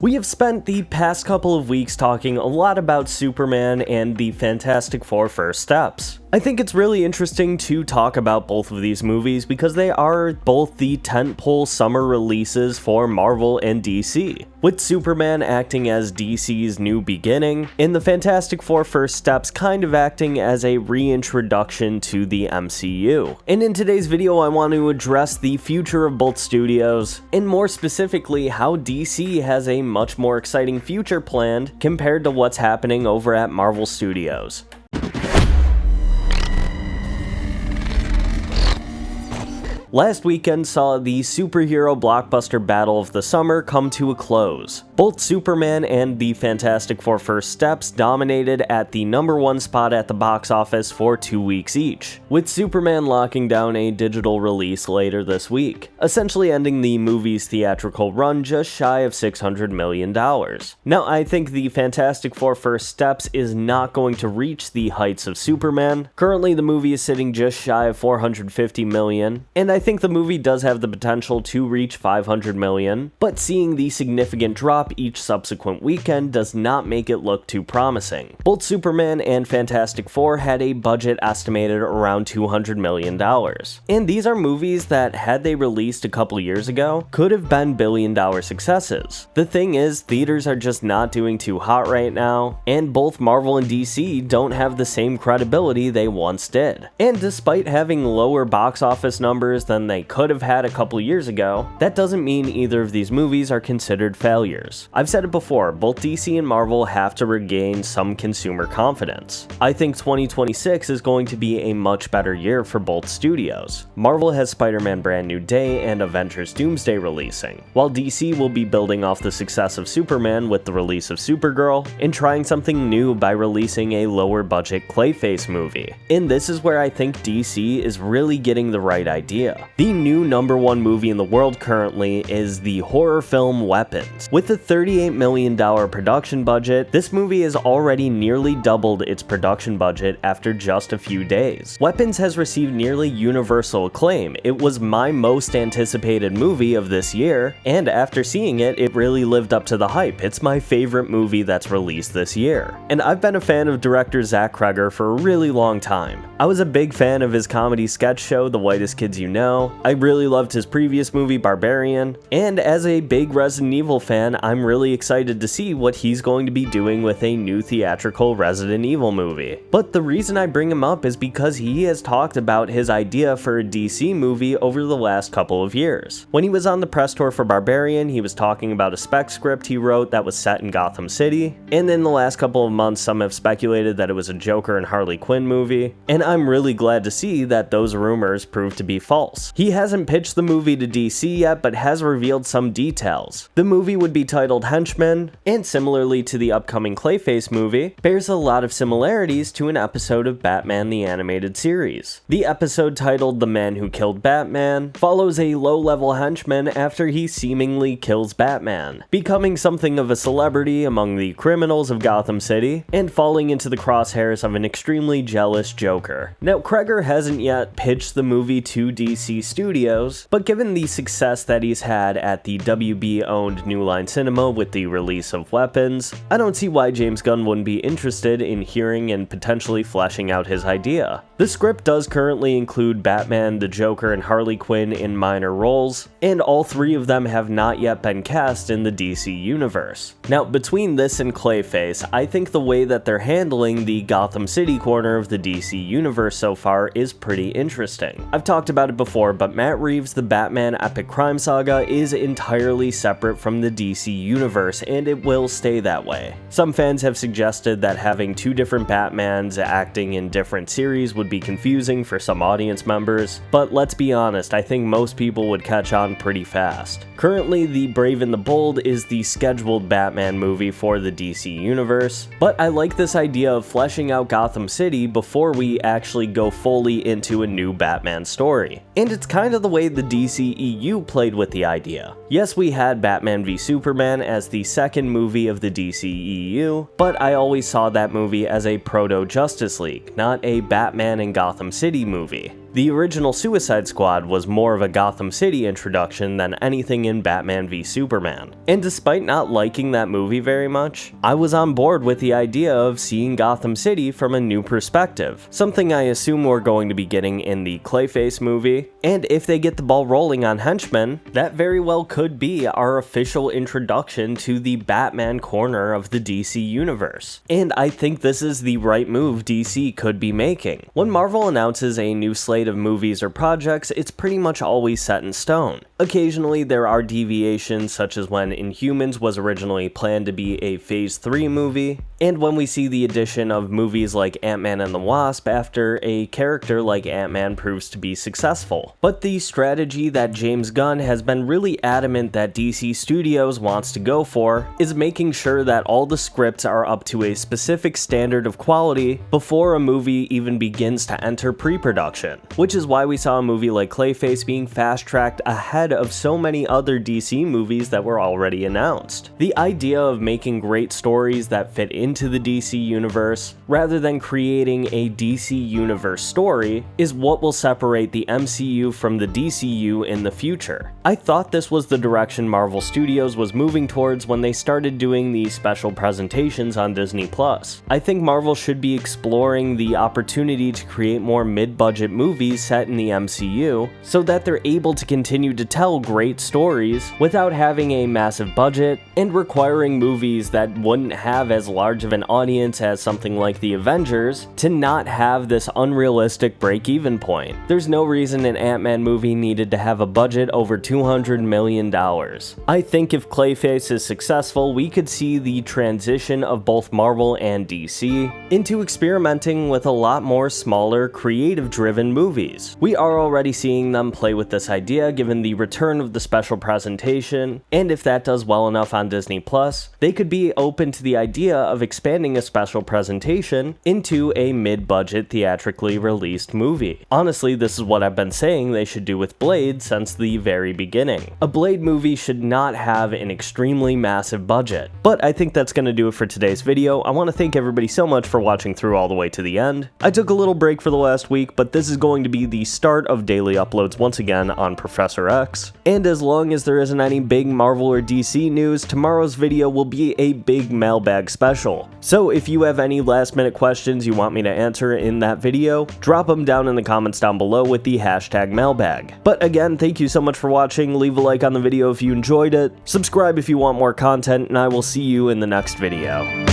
We have spent the past couple of weeks talking a lot about Superman and the Fantastic Four First Steps. I think it's really interesting to talk about both of these movies because they are both the tentpole summer releases for Marvel and DC, with Superman acting as DC's new beginning, and the Fantastic Four First Steps kind of acting as a reintroduction to the MCU. And in today's video, I want to address the future of both studios, and more specifically, how DC has a much more exciting future planned compared to what's happening over at Marvel Studios. Last weekend saw the superhero blockbuster battle of the summer come to a close. Both Superman and the Fantastic Four First Steps dominated at the #1 spot at the box office for 2 weeks each, with Superman locking down a digital release later this week, essentially ending the movie's theatrical run just shy of $600 million. Now, I think the Fantastic Four First Steps is not going to reach the heights of Superman. Currently, the movie is sitting just shy of $450 million, and I think the movie does have the potential to reach $500 million, but seeing the significant drop each subsequent weekend does not make it look too promising. Both Superman and Fantastic Four had a budget estimated around $200 million, and these are movies that, had they released a couple years ago, could have been billion-dollar successes. The thing is, theaters are just not doing too hot right now, and both Marvel and DC don't have the same credibility they once did. And despite having lower box office numbers than they could have had a couple years ago, that doesn't mean either of these movies are considered failures. I've said it before, both DC and Marvel have to regain some consumer confidence. I think 2026 is going to be a much better year for both studios. Marvel has Spider-Man Brand New Day and Avengers Doomsday releasing, while DC will be building off the success of Superman with the release of Supergirl and trying something new by releasing a lower budget Clayface movie. And this is where I think DC is really getting the right idea. The new #1 movie in the world currently is the horror film Weapons. With a $38 million production budget, this movie has already nearly doubled its production budget after just a few days. Weapons has received nearly universal acclaim. It was my most anticipated movie of this year, and after seeing it, it really lived up to the hype. It's my favorite movie that's released this year. And I've been a fan of director Zach Creggers for a really long time. I was a big fan of his comedy sketch show, The Whitest Kids You Know. I really loved his previous movie, Barbarian, and as a big Resident Evil fan, I'm really excited to see what he's going to be doing with a new theatrical Resident Evil movie. But the reason I bring him up is because he has talked about his idea for a DC movie over the last couple of years. When he was on the press tour for Barbarian, he was talking about a spec script he wrote that was set in Gotham City, and in the last couple of months, some have speculated that it was a Joker and Harley Quinn movie, and I'm really glad to see that those rumors proved to be false. He hasn't pitched the movie to DC yet, but has revealed some details. The movie would be titled Henchmen, and similarly to the upcoming Clayface movie, bears a lot of similarities to an episode of Batman the Animated Series. The episode titled The Man Who Killed Batman follows a low-level henchman after he seemingly kills Batman, becoming something of a celebrity among the criminals of Gotham City, and falling into the crosshairs of an extremely jealous Joker. Now, Cregger hasn't yet pitched the movie to DC Studios, but given the success that he's had at the WB-owned New Line Cinema with the release of Weapons, I don't see why James Gunn wouldn't be interested in hearing and potentially fleshing out his idea. The script does currently include Batman, the Joker, and Harley Quinn in minor roles, and all three of them have not yet been cast in the DC universe. Now, between this and Clayface, I think the way that they're handling the Gotham City corner of the DC universe so far is pretty interesting. I've talked about it before, but Matt Reeves' The Batman Epic Crime Saga is entirely separate from the DC universe, and it will stay that way. Some fans have suggested that having two different Batmans acting in different series would be confusing for some audience members, but let's be honest, I think most people would catch on pretty fast. Currently, The Brave and the Bold is the scheduled Batman movie for the DC universe, but I like this idea of fleshing out Gotham City before we actually go fully into a new Batman story. And it's kind of the way the DCEU played with the idea. Yes, we had Batman v Superman as the second movie of the DCEU, but I always saw that movie as a proto-Justice League, not a Batman in Gotham City movie. The original Suicide Squad was more of a Gotham City introduction than anything in Batman v Superman. And despite not liking that movie very much, I was on board with the idea of seeing Gotham City from a new perspective, something I assume we're going to be getting in the Clayface movie. And if they get the ball rolling on Henchmen, that very well could be our official introduction to the Batman corner of the DC universe. And I think this is the right move DC could be making. When Marvel announces a new slate of movies or projects, it's pretty much always set in stone. Occasionally there are deviations, such as when Inhumans was originally planned to be a Phase 3 movie, and when we see the addition of movies like Ant-Man and the Wasp after a character like Ant-Man proves to be successful. But the strategy that James Gunn has been really adamant that DC Studios wants to go for is making sure that all the scripts are up to a specific standard of quality before a movie even begins to enter pre-production, which is why we saw a movie like Clayface being fast-tracked ahead of so many other DC movies that were already announced. The idea of making great stories that fit into the DC universe, rather than creating a DC universe story, is what will separate the MCU from the DCU in the future. I thought this was the direction Marvel Studios was moving towards when they started doing these special presentations on Disney+. I think Marvel should be exploring the opportunity to create more mid-budget movies set in the MCU, so that they're able to continue to tell great stories without having a massive budget and requiring movies that wouldn't have as large of an audience as something like the Avengers to not have this unrealistic break-even point. There's no reason an Ant-Man movie needed to have a budget over $200 million. I think if Clayface is successful, we could see the transition of both Marvel and DC into experimenting with a lot more smaller, creative-driven movies. We are already seeing them play with this idea given the return of the special presentation, and if that does well enough on Disney+, they could be open to the idea of expanding a special presentation into a mid-budget theatrically released movie. Honestly, this is what I've been saying they should do with Blade since the very beginning. A Blade movie should not have an extremely massive budget. But I think that's going to do it for today's video. I want to thank everybody so much for watching through all the way to the end. I took a little break for the last week, but this is going to be the start of daily uploads once again on Professor X. And as long as there isn't any big Marvel or DC news, tomorrow's video will be a big mailbag special. So if you have any last minute questions you want me to answer in that video, drop them down in the comments down below with the hashtag mailbag. But again, thank you so much for watching. Leave a like on the video if you enjoyed it, subscribe if you want more content, and I will see you in the next video.